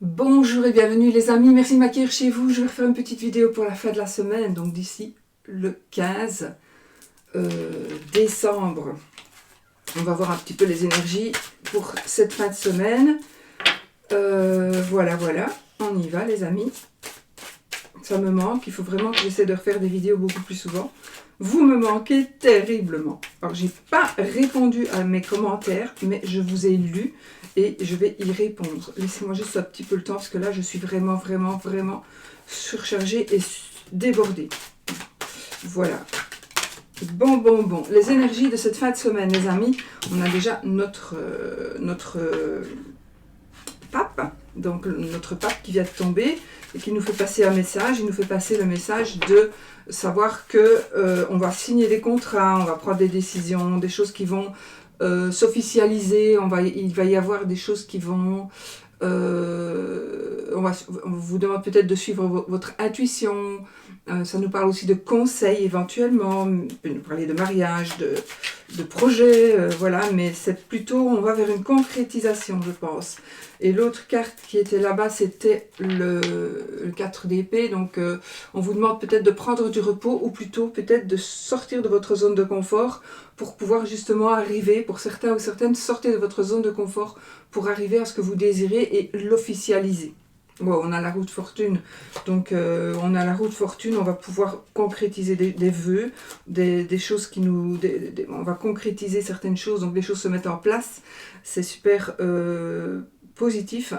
Bonjour et bienvenue les amis, merci de m'accueillir chez vous. Je vais refaire une petite vidéo pour la fin de la semaine, donc d'ici le 15 décembre. On va voir un petit peu les énergies pour cette fin de semaine. Voilà, on y va les amis. Ça me manque, il faut vraiment que j'essaie de refaire des vidéos beaucoup plus souvent. Vous me manquez terriblement. Alors, j'ai pas répondu à mes commentaires, mais je vous ai lu et je vais y répondre. Laissez-moi juste un petit peu le temps parce que là, je suis vraiment surchargée et débordée. Voilà. Bon. Les énergies de cette fin de semaine, les amis. On a déjà notre pape. Donc, notre pape qui vient de tomber et qui nous fait passer un message. Il nous fait passer le message de savoir que on va signer des contrats, on va prendre des décisions, des choses qui vont s'officialiser, il va y avoir des choses qui vont... on vous demande peut-être de suivre votre intuition, ça nous parle aussi de conseils éventuellement, on peut nous parler de mariage, de projets, voilà, mais c'est plutôt, on va vers une concrétisation, je pense. Et l'autre carte qui était là-bas, c'était le 4 d'épée, donc on vous demande peut-être de prendre du repos, ou plutôt peut-être de sortir de votre zone de confort, pour pouvoir justement arriver, pour certains ou certaines, sortir de votre zone de confort, pour arriver à ce que vous désirez et l'officialiser. Bon, on a la roue de fortune, donc on va pouvoir concrétiser des vœux, des choses qui nous... on va concrétiser certaines choses, donc les choses se mettent en place, c'est super positif.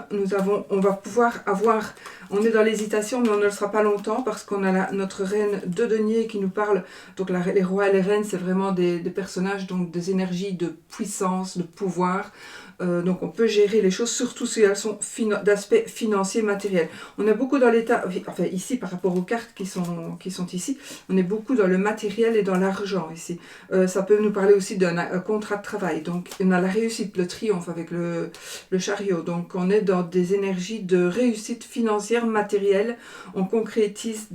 On va pouvoir avoir... On est dans l'hésitation, mais on ne le sera pas longtemps, parce qu'on a notre reine de denier qui nous parle, donc les rois et les reines, c'est vraiment des personnages, donc des énergies de puissance, de pouvoir. Donc on peut gérer les choses, surtout si elles sont d'aspect financier, matériel. On est beaucoup dans l'état, enfin ici par rapport aux cartes qui sont ici, on est beaucoup dans le matériel et dans l'argent ici. Ça peut nous parler aussi d'un contrat de travail. Donc on a la réussite, le triomphe avec le chariot. Donc on est dans des énergies de réussite financière, matérielle. On concrétise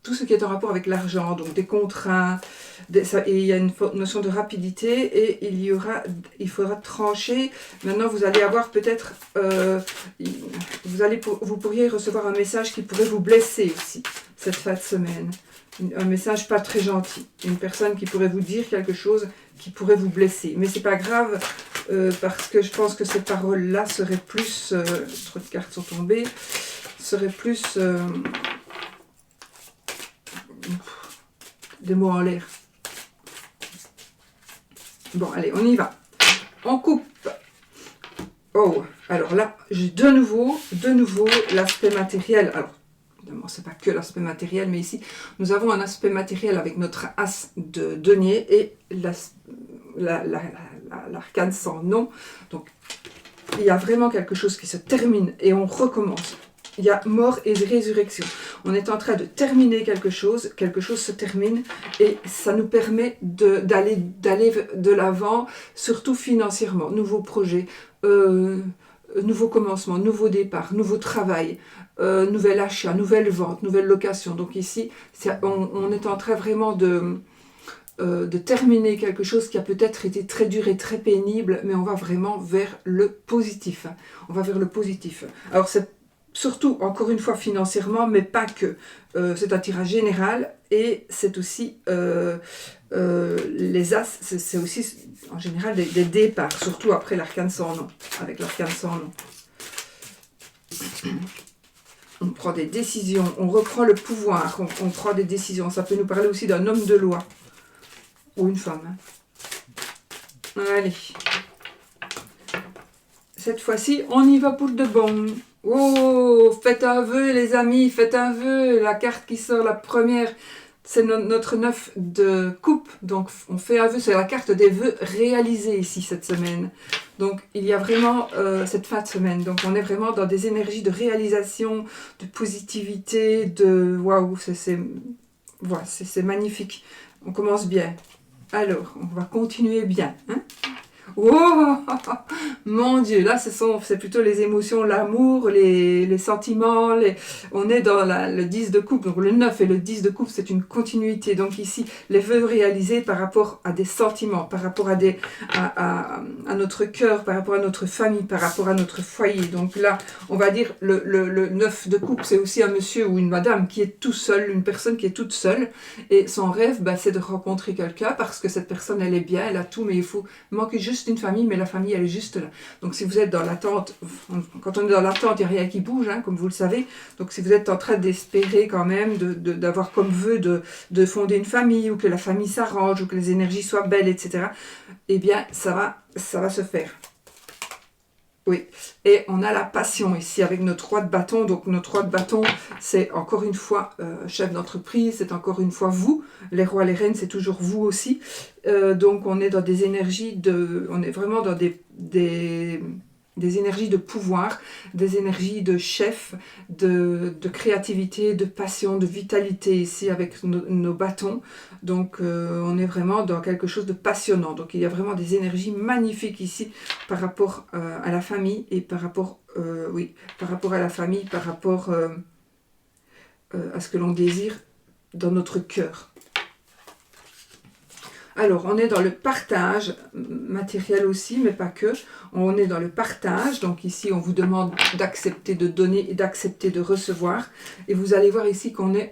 tout ce qui est en rapport avec l'argent, donc des contrats, et il y a une notion de rapidité, et il faudra trancher. Maintenant, vous allez avoir peut-être, vous pourriez recevoir un message qui pourrait vous blesser aussi, cette fin de semaine. Un message pas très gentil. Une personne qui pourrait vous dire quelque chose qui pourrait vous blesser. Mais c'est pas grave, parce que je pense que ces paroles-là seraient plus, trop de cartes sont tombées, seraient plus... des mots en l'air. Bon, allez, on y va. On coupe. Oh, alors là, j'ai de nouveau l'aspect matériel. Alors, évidemment, c'est pas que l'aspect matériel, mais ici, nous avons un aspect matériel avec notre as de denier et l'arcane sans nom. Donc, il y a vraiment quelque chose qui se termine et on recommence. Il y a mort et résurrection. On est en train de terminer quelque chose se termine, et ça nous permet d'aller de l'avant, surtout financièrement. Nouveaux projets, nouveau commencement, nouveau départ, nouveau travail, nouvel achat, nouvelle vente, nouvelle location. Donc ici, on est en train vraiment de terminer quelque chose qui a peut-être été très dur et très pénible, mais on va vraiment vers le positif. On va vers le positif. Alors c'est surtout, encore une fois, financièrement, mais pas que. C'est un tirage général, et c'est aussi les as, c'est aussi en général des départs, surtout après l'arcane sans nom, avec l'arcane sans nom. On prend des décisions, on reprend le pouvoir, on prend des décisions. Ça peut nous parler aussi d'un homme de loi, ou une femme. Allez. Cette fois-ci, on y va pour de bon. Oh, faites un vœu les amis, faites un vœu. La carte qui sort, la première, c'est notre 9 de coupe. Donc on fait un vœu, c'est la carte des vœux réalisés ici cette semaine. Donc il y a vraiment cette fin de semaine. Donc on est vraiment dans des énergies de réalisation, de positivité, de waouh, c'est magnifique. On commence bien. Alors, on va continuer bien. Hein? Oh, mon Dieu, là, c'est plutôt les émotions, l'amour, les sentiments. On est dans le 10 de coupe. Donc le 9 et le 10 de coupe, c'est une continuité. Donc ici, les vœux réalisés par rapport à des sentiments, par rapport à notre cœur, par rapport à notre famille, par rapport à notre foyer. Donc là, on va dire le 9 de coupe, c'est aussi un monsieur ou une madame qui est tout seul, une personne qui est toute seule. Et son rêve, bah, c'est de rencontrer quelqu'un parce que cette personne, elle est bien, elle a tout, mais il manque juste une famille, mais la famille, elle est juste là. Donc si vous êtes dans l'attente, quand on est dans l'attente, il n'y a rien qui bouge, hein, comme vous le savez. Donc si vous êtes en train d'espérer quand même, d'avoir comme vœu de fonder une famille, ou que la famille s'arrange, ou que les énergies soient belles, etc., eh bien, ça va se faire. Oui, et on a la passion ici avec notre roi de bâton. Donc notre roi de bâton, c'est encore une fois chef d'entreprise, c'est encore une fois vous. Les rois, les reines, c'est toujours vous aussi. Donc on est dans des énergies on est vraiment dans des énergies de pouvoir, des énergies de chef, de créativité, de passion, de vitalité ici avec nos bâtons. Donc on est vraiment dans quelque chose de passionnant. Donc il y a vraiment des énergies magnifiques ici par rapport à la famille et par rapport, par rapport à la famille, par rapport à ce que l'on désire dans notre cœur. Alors, on est dans le partage matériel aussi, mais pas que. On est dans le partage. Donc ici, on vous demande d'accepter de donner et d'accepter de recevoir. Et vous allez voir ici qu'on est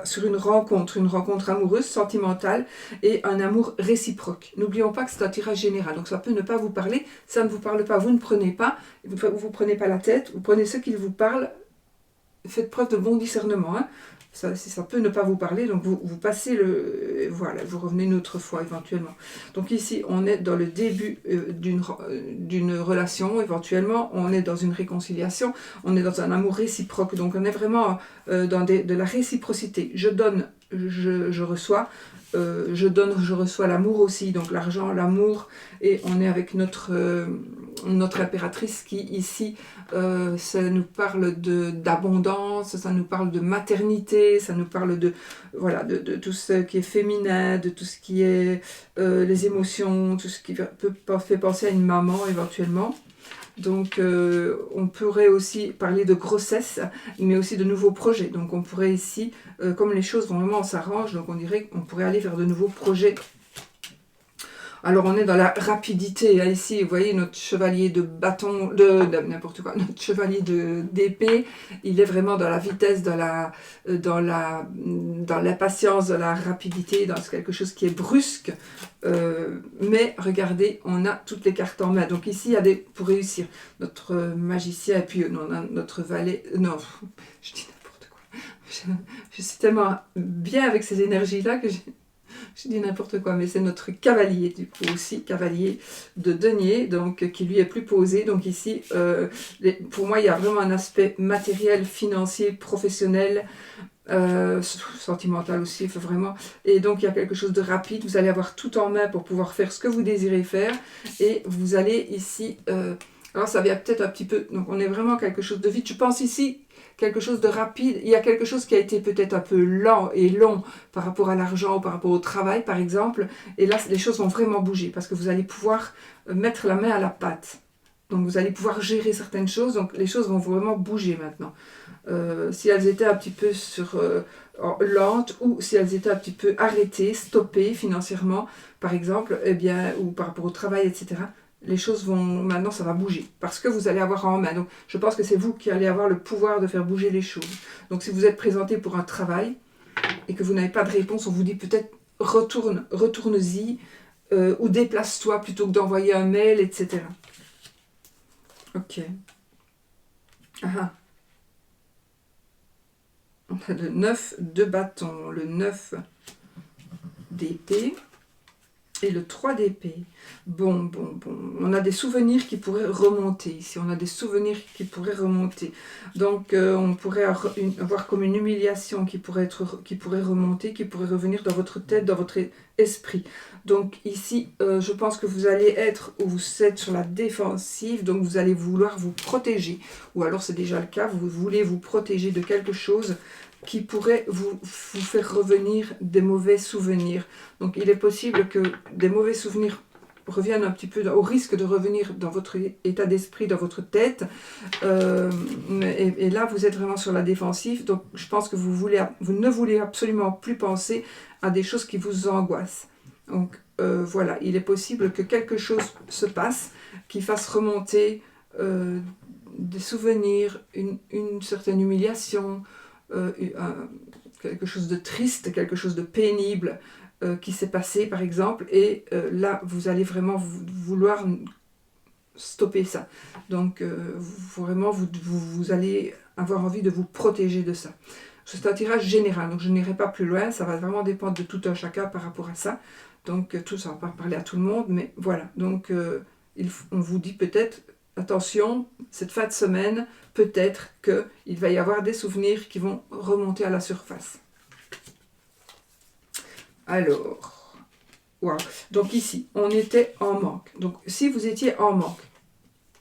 sur une rencontre amoureuse, sentimentale et un amour réciproque. N'oublions pas que c'est un tirage général. Donc ça peut ne pas vous parler, ça ne vous parle pas, vous ne prenez pas. Vous ne prenez pas la tête, vous prenez ce qu'il vous parle. Faites preuve de bon discernement, hein. Ça peut ne pas vous parler, donc vous passez voilà, vous revenez une autre fois éventuellement. Donc ici, on est dans le début d'une relation, éventuellement, on est dans une réconciliation, on est dans un amour réciproque, donc on est vraiment dans de la réciprocité. Je donne, je reçois, je donne, je reçois l'amour aussi, donc l'argent, l'amour, et on est avec notre impératrice qui ici, ça nous parle d'abondance, ça nous parle de maternité, ça nous parle de tout ce qui est féminin, de tout ce qui est les émotions, tout ce qui fait penser à une maman éventuellement. Donc on pourrait aussi parler de grossesse, mais aussi de nouveaux projets. Donc on pourrait ici, comme les choses vont vraiment s'arranger, donc on dirait qu'on pourrait aller vers de nouveaux projets. Alors on est dans la rapidité, hein, ici vous voyez notre chevalier de bâton, de n'importe quoi, notre chevalier d'épée, il est vraiment dans la vitesse, dans l'impatience, dans la rapidité, dans quelque chose qui est brusque, mais regardez, on a toutes les cartes en main, donc ici il y a pour réussir, notre magicien et puis on a notre valet, non, je dis n'importe quoi, je suis tellement bien avec ces énergies-là que je dis n'importe quoi, mais c'est notre cavalier du coup aussi, cavalier de denier, donc qui lui est plus posé. Donc ici, pour moi, il y a vraiment un aspect matériel, financier, professionnel, sentimental aussi, vraiment. Et donc il y a quelque chose de rapide, vous allez avoir tout en main pour pouvoir faire ce que vous désirez faire. Et vous allez ici, alors ça vient peut-être un petit peu, donc on est vraiment quelque chose de vite. Je pense ici quelque chose de rapide, il y a quelque chose qui a été peut-être un peu lent et long par rapport à l'argent ou par rapport au travail par exemple, et là les choses vont vraiment bouger parce que vous allez pouvoir mettre la main à la pâte, donc vous allez pouvoir gérer certaines choses, donc les choses vont vraiment bouger maintenant. Si elles étaient un petit peu lentes ou si elles étaient un petit peu arrêtées, stoppées financièrement par exemple, eh bien, ou par rapport au travail, etc., les choses vont, maintenant ça va bouger, parce que vous allez avoir en main. Donc je pense que c'est vous qui allez avoir le pouvoir de faire bouger les choses. Donc si vous êtes présenté pour un travail, et que vous n'avez pas de réponse, on vous dit peut-être retourne-y, ou déplace-toi plutôt que d'envoyer un mail, etc. Ok. Ah. On a le 9 de bâton, le 9 d'épée. Et le 3 d'épée. Bon. On a des souvenirs qui pourraient remonter ici. On a des souvenirs qui pourraient remonter. Donc, on pourrait avoir comme une humiliation qui pourrait remonter, qui pourrait revenir dans votre tête, dans votre esprit. Donc, ici, je pense que vous allez être, ou vous êtes sur la défensive, donc vous allez vouloir vous protéger. Ou alors, c'est déjà le cas, vous voulez vous protéger de quelque chose qui pourrait vous faire revenir des mauvais souvenirs. Donc il est possible que des mauvais souvenirs reviennent un petit peu au risque de revenir dans votre état d'esprit, dans votre tête. Et là, vous êtes vraiment sur la défensive. Donc, je pense que vous ne voulez absolument plus penser à des choses qui vous angoissent. Donc, voilà, il est possible que quelque chose se passe qui fasse remonter des souvenirs, une certaine humiliation, quelque chose de triste, quelque chose de pénible qui s'est passé par exemple, et là vous allez vraiment vouloir stopper ça. Donc vraiment vous allez avoir envie de vous protéger de ça. C'est un tirage général, donc je n'irai pas plus loin, ça va vraiment dépendre de tout un chacun par rapport à ça. Donc tout ça, on va pas parler à tout le monde, mais voilà. Donc on vous dit peut-être, attention, cette fin de semaine, peut-être qu'il va y avoir des souvenirs qui vont remonter à la surface. Alors, wow. Donc ici, on était en manque. Donc si vous étiez en manque,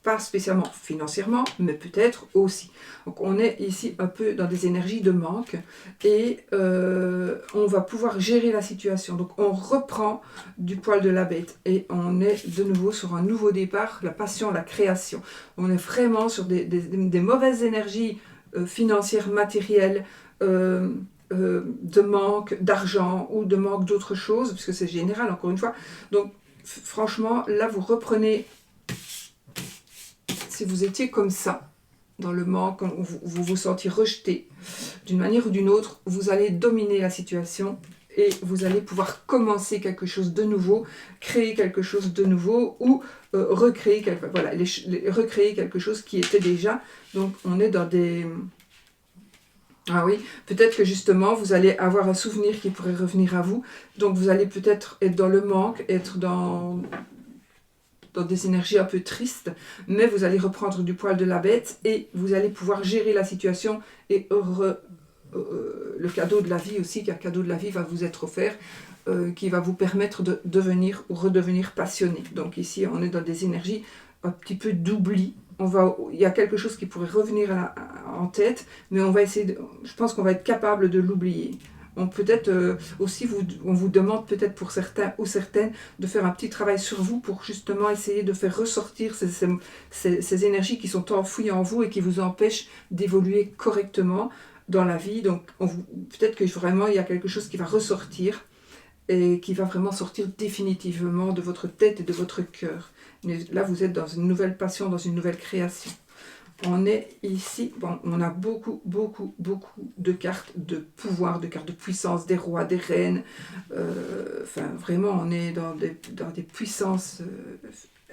pas spécialement financièrement, mais peut-être aussi. Donc on est ici un peu dans des énergies de manque et on va pouvoir gérer la situation. Donc on reprend du poil de la bête et on est de nouveau sur un nouveau départ, la passion, la création. On est vraiment sur des mauvaises énergies financières, matérielles, de manque d'argent ou de manque d'autre chose, parce que c'est général encore une fois. Donc franchement, là vous reprenez. Si vous étiez comme ça, dans le manque, vous vous sentiez rejeté d'une manière ou d'une autre, vous allez dominer la situation et vous allez pouvoir commencer quelque chose de nouveau, créer quelque chose de nouveau ou recréer quelque chose qui était déjà. Donc on est dans des... Ah oui, peut-être que justement vous allez avoir un souvenir qui pourrait revenir à vous. Donc vous allez peut-être être dans le manque, être dans des énergies un peu tristes, mais vous allez reprendre du poil de la bête et vous allez pouvoir gérer la situation et le cadeau de la vie aussi, qu'un cadeau de la vie va vous être offert, qui va vous permettre de devenir ou redevenir passionné. Donc ici, on est dans des énergies un petit peu d'oubli. Il y a quelque chose qui pourrait revenir en tête, mais on va essayer je pense qu'on va être capable de l'oublier. Peut-être aussi, on vous demande peut-être pour certains ou certaines de faire un petit travail sur vous pour justement essayer de faire ressortir ces énergies qui sont enfouies en vous et qui vous empêchent d'évoluer correctement dans la vie. Donc peut-être que vraiment il y a quelque chose qui va ressortir et qui va vraiment sortir définitivement de votre tête et de votre cœur. Mais là, vous êtes dans une nouvelle passion, dans une nouvelle création. On est ici, bon, on a beaucoup de cartes de pouvoir, de cartes de puissance, des rois, des reines. Enfin, vraiment, on est dans des puissances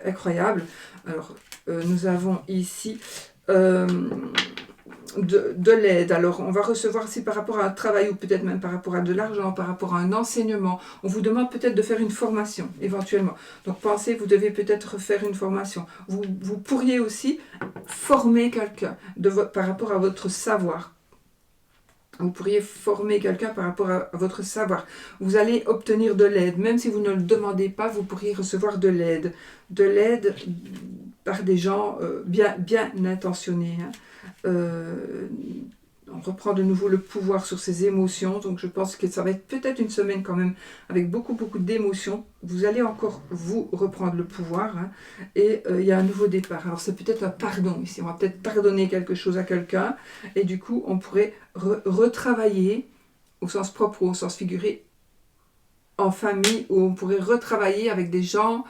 incroyables. Alors, nous avons ici de l'aide. Alors, on va recevoir ici par rapport à un travail ou peut-être même par rapport à de l'argent, par rapport à un enseignement. On vous demande peut-être de faire une formation, éventuellement. Donc, pensez, vous devez peut-être faire une formation. Vous pourriez aussi former quelqu'un par rapport à votre savoir. Vous pourriez former quelqu'un par rapport à votre savoir. Vous allez obtenir de l'aide. Même si vous ne le demandez pas, vous pourriez recevoir de l'aide. De l'aide par des gens bien intentionnés. On reprend de nouveau le pouvoir sur ses émotions. Donc je pense que ça va être peut-être une semaine quand même avec beaucoup d'émotions. Vous allez encore vous reprendre le pouvoir. Et il y a un nouveau départ. Alors c'est peut-être un pardon ici. On va peut-être pardonner quelque chose à quelqu'un. Et du coup on pourrait retravailler au sens propre ou au sens figuré en famille. Ou on pourrait retravailler avec des gens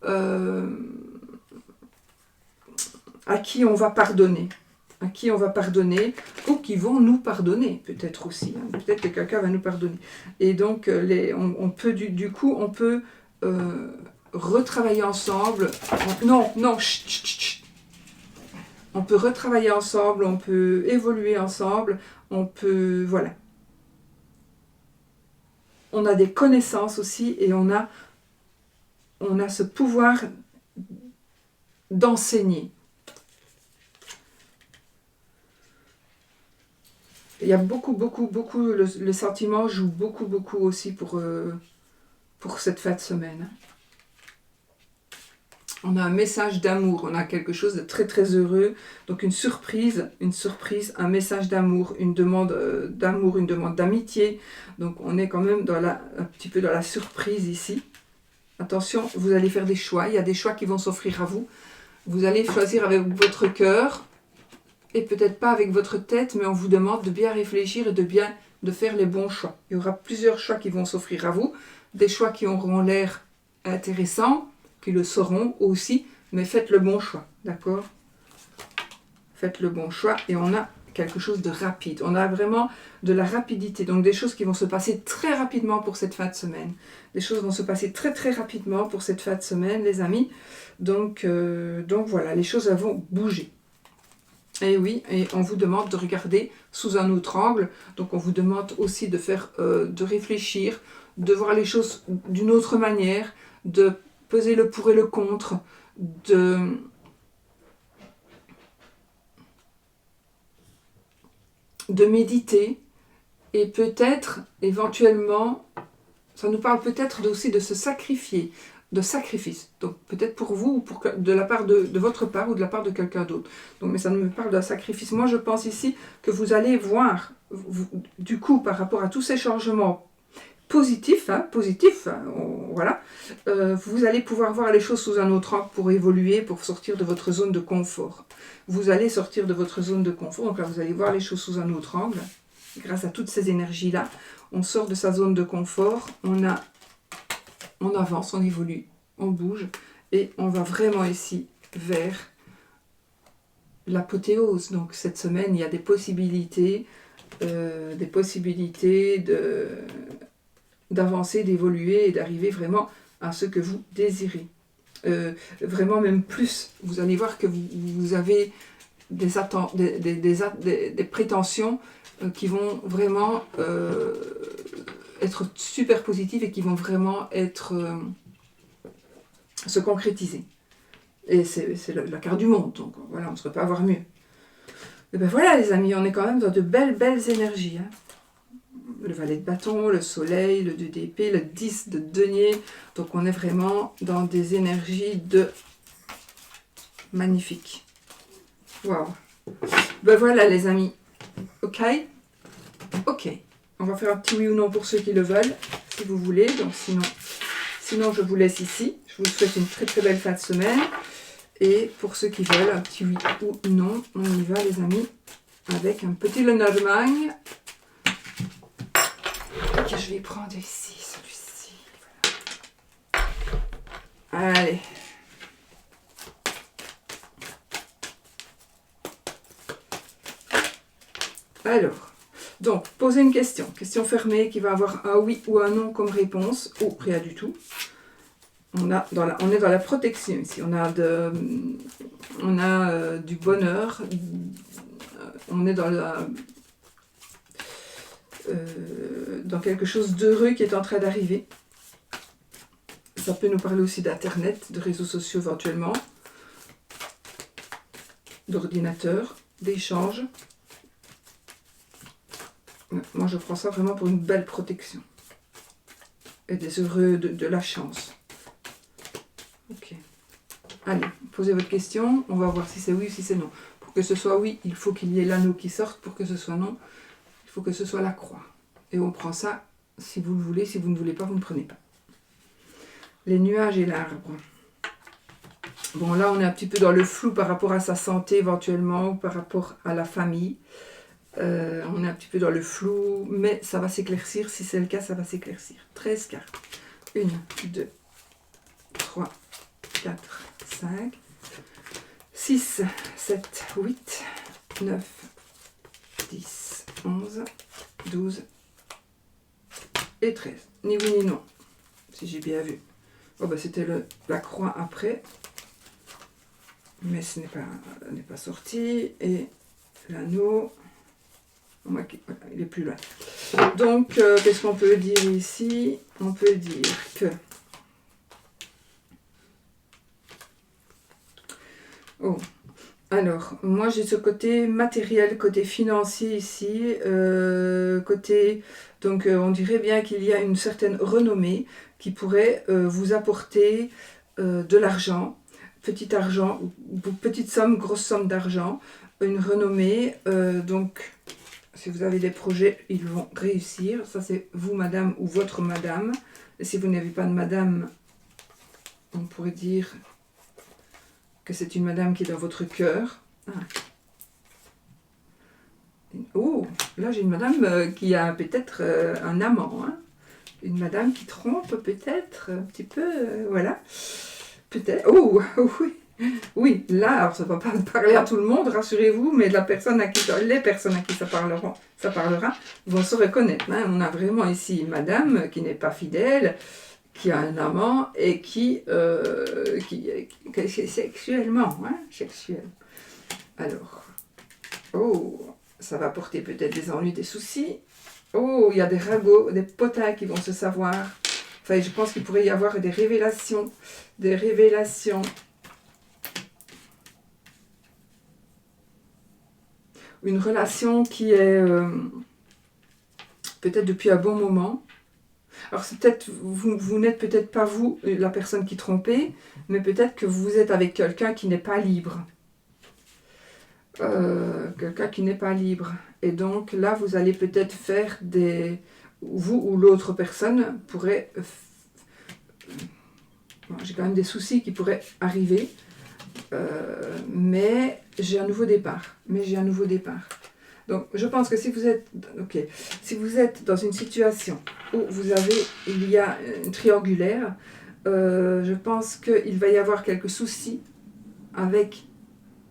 à qui on va pardonner. Ou qui vont nous pardonner, peut-être aussi. Peut-être que quelqu'un va nous pardonner. Et donc, on peut du coup, on peut retravailler ensemble. Chut. On peut retravailler ensemble, on peut évoluer ensemble, voilà. On a des connaissances aussi et on a ce pouvoir d'enseigner. Il y a beaucoup, le sentiment joue beaucoup aussi pour cette fin de semaine. On a un message d'amour, on a quelque chose de très heureux, donc une surprise, un message d'amour, une demande d'amour, une demande d'amitié. Donc on est quand même un petit peu dans la surprise ici. Attention, vous allez faire des choix. Il y a des choix qui vont s'offrir à vous. Vous allez choisir avec votre cœur et peut-être pas avec votre tête, mais on vous demande de bien réfléchir et de faire les bons choix. Il y aura plusieurs choix qui vont s'offrir à vous. Des choix qui auront l'air intéressants, qui le seront aussi, mais faites le bon choix, d'accord? Faites le bon choix et on a quelque chose de rapide. On a vraiment de la rapidité, donc des choses qui vont se passer très rapidement pour cette fin de semaine. Les choses vont se passer très très rapidement pour cette fin de semaine, les amis. Donc voilà, les choses vont bouger. Et oui, et on vous demande de regarder sous un autre angle. Donc on vous demande aussi de réfléchir, de voir les choses d'une autre manière, de peser le pour et le contre, de méditer et peut-être, éventuellement, ça nous parle peut-être aussi de se sacrifier, de sacrifice. Donc peut-être pour vous ou de la part de votre part ou de la part de quelqu'un d'autre. Donc, mais ça me parle d'un sacrifice. Moi, je pense ici que vous allez voir, du coup, par rapport à tous ces changements positifs, voilà, vous allez pouvoir voir les choses sous un autre angle pour évoluer, pour sortir de votre zone de confort. Vous allez sortir de votre zone de confort, donc là vous allez voir les choses sous un autre angle. Grâce à toutes ces énergies-là, on sort de sa zone de confort, on avance, on évolue, on bouge, et on va vraiment ici vers l'apothéose. Donc cette semaine, il y a des possibilités d'avancer, d'évoluer et d'arriver vraiment à ce que vous désirez. Vraiment même plus. Vous allez voir que vous avez des prétentions qui vont vraiment être super positives et qui vont vraiment se concrétiser. Et c'est la carte du monde, donc voilà, on ne saurait pas avoir mieux. Et ben voilà les amis, on est quand même dans de belles énergies. Hein. Le valet de bâton, le soleil, le 2 d'épée, le 10 de denier. Donc on est vraiment dans des énergies magnifiques. Waouh. Ben voilà les amis. Ok. On va faire un petit oui ou non pour ceux qui le veulent, si vous voulez. Donc sinon je vous laisse ici. Je vous souhaite une très très belle fin de semaine. Et pour ceux qui veulent un petit oui ou non, on y va les amis. Avec un petit Lenormand. Que je vais prendre ici, celui-ci. Voilà. Allez. Alors, donc, posez une question. Question fermée qui va avoir un oui ou un non comme réponse, ou rien du tout. On est dans la protection ici. On a du bonheur. On est dans quelque chose d'heureux qui est en train d'arriver. Ça peut nous parler aussi d'internet, de réseaux sociaux éventuellement, d'ordinateur, d'échanges. Moi je prends ça vraiment pour une belle protection. Et des heureux de la chance. Ok. Allez, posez votre question. On va voir si c'est oui ou si c'est non. Pour que ce soit oui, il faut qu'il y ait l'anneau qui sorte. Pour que ce soit non, il faut que ce soit la croix. Et on prend ça si vous le voulez. Si vous ne voulez pas, vous ne prenez pas. Les nuages et l'arbre. Bon, là, on est un petit peu dans le flou par rapport à sa santé éventuellement, ou par rapport à la famille. On est un petit peu dans le flou, mais ça va s'éclaircir. Si c'est le cas, ça va s'éclaircir. 13 cartes. 1, 2, 3, 4, 5, 6, 7, 8, 9, 10, 11, 12 et 13. Ni oui ni non, si j'ai bien vu. Oh bah c'était la croix après, mais ce n'est pas sorti. Et l'anneau, voilà, il est plus loin. Donc, qu'est-ce qu'on peut dire ici? On peut dire que... Oh, alors, moi j'ai ce côté matériel, côté financier ici, côté... Donc, on dirait bien qu'il y a une certaine renommée qui pourrait vous apporter de l'argent, petite somme, grosse somme d'argent, une renommée. Donc, si vous avez des projets, ils vont réussir. Ça, c'est vous, madame, ou votre madame. Et si vous n'avez pas de madame, on pourrait dire que c'est une madame qui est dans votre cœur. Ah. Oh, là j'ai une madame qui a peut-être un amant. Hein. Une madame qui trompe peut-être un petit peu, voilà. Peut-être. Oh, oui. Oui, là, alors ça ne va pas parler à tout le monde, rassurez-vous, mais les personnes à qui ça parlera vont se reconnaître. Hein. On a vraiment ici une madame qui n'est pas fidèle, qui a un amant et qui sexuellement, hein, sexuel. Alors, oh, ça va porter peut-être des ennuis, des soucis. Oh, il y a des ragots, des potins qui vont se savoir. Enfin, je pense qu'il pourrait y avoir des révélations. Des révélations. Une relation qui est peut-être depuis un bon moment. Alors, c'est peut-être, vous n'êtes peut-être pas vous, la personne qui trompait, mais peut-être que vous êtes avec quelqu'un qui n'est pas libre. Quelqu'un qui n'est pas libre. Et donc, là, vous allez peut-être faire des... Vous ou l'autre personne pourrait... J'ai quand même des soucis qui pourraient arriver. Mais j'ai un nouveau départ. Donc, je pense que si vous êtes dans une situation où il y a une triangulaire, je pense qu'il va y avoir quelques soucis avec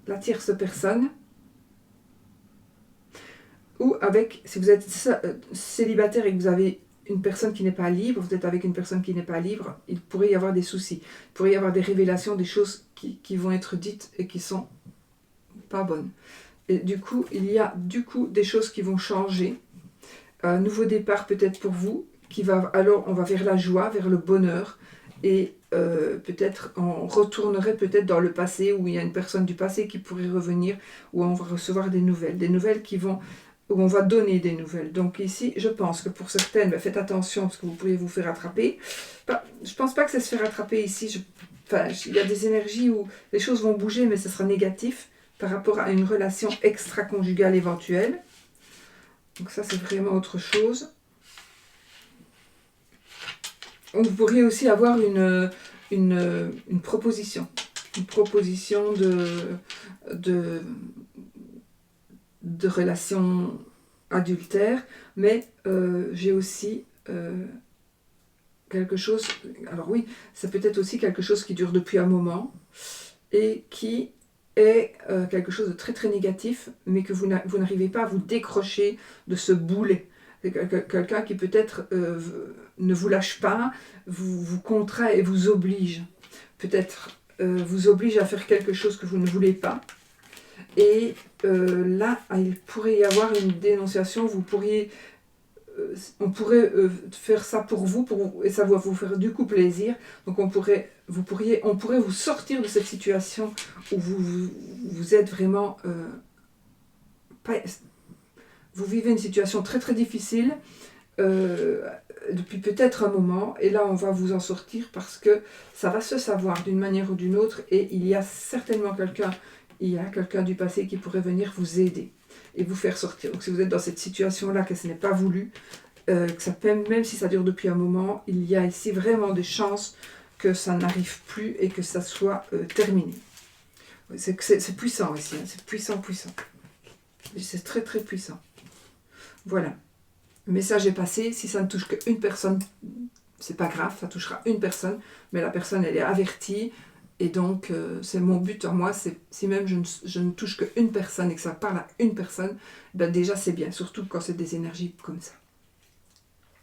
la tierce personne, ou avec, si vous êtes célibataire et que vous avez une personne qui n'est pas libre, vous êtes avec une personne qui n'est pas libre, il pourrait y avoir des soucis, il pourrait y avoir des révélations, des choses qui vont être dites et qui sont pas bonnes. Et du coup, il y a des choses qui vont changer. Un nouveau départ peut-être pour vous, alors on va vers la joie, vers le bonheur, et peut-être on retournerait peut-être dans le passé, où il y a une personne du passé qui pourrait revenir, où on va recevoir des nouvelles où on va donner des nouvelles. Donc ici, je pense que pour certaines, faites attention parce que vous pourriez vous faire attraper. Je pense pas que ça se fait attraper ici. Il y a des énergies où les choses vont bouger, mais ce sera négatif par rapport à une relation extra-conjugale éventuelle. Donc ça, c'est vraiment autre chose. Vous pourriez aussi avoir une proposition. Une proposition de relation adultère, mais j'ai aussi quelque chose, alors oui, c'est peut-être aussi quelque chose qui dure depuis un moment et qui est quelque chose de très très négatif, mais que vous n'arrivez pas à vous décrocher de ce boulet. C'est quelqu'un qui peut-être ne vous lâche pas, vous contraint et vous oblige. Peut-être vous oblige à faire quelque chose que vous ne voulez pas. Et là, il pourrait y avoir une dénonciation, on pourrait faire ça pour vous, et ça va vous faire du coup plaisir. Donc on pourrait vous sortir de cette situation où vous êtes vraiment... vous vivez une situation très très difficile depuis peut-être un moment, et là on va vous en sortir parce que ça va se savoir d'une manière ou d'une autre, et il y a certainement quelqu'un du passé qui pourrait venir vous aider et vous faire sortir. Donc si vous êtes dans cette situation-là, que ce n'est pas voulu, même si ça dure depuis un moment, il y a ici vraiment des chances que ça n'arrive plus et que ça soit terminé. C'est puissant ici, hein, c'est puissant. C'est très très puissant. Voilà. Le message est passé. Si ça ne touche qu'une personne, c'est pas grave, ça touchera une personne, mais la personne elle est avertie. Et donc, c'est mon but en moi, c'est si même je ne touche qu'une personne et que ça parle à une personne, ben déjà c'est bien, surtout quand c'est des énergies comme ça.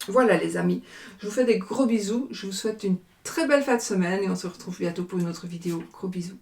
Voilà les amis, je vous fais des gros bisous, je vous souhaite une très belle fin de semaine et on se retrouve bientôt pour une autre vidéo. Gros bisous.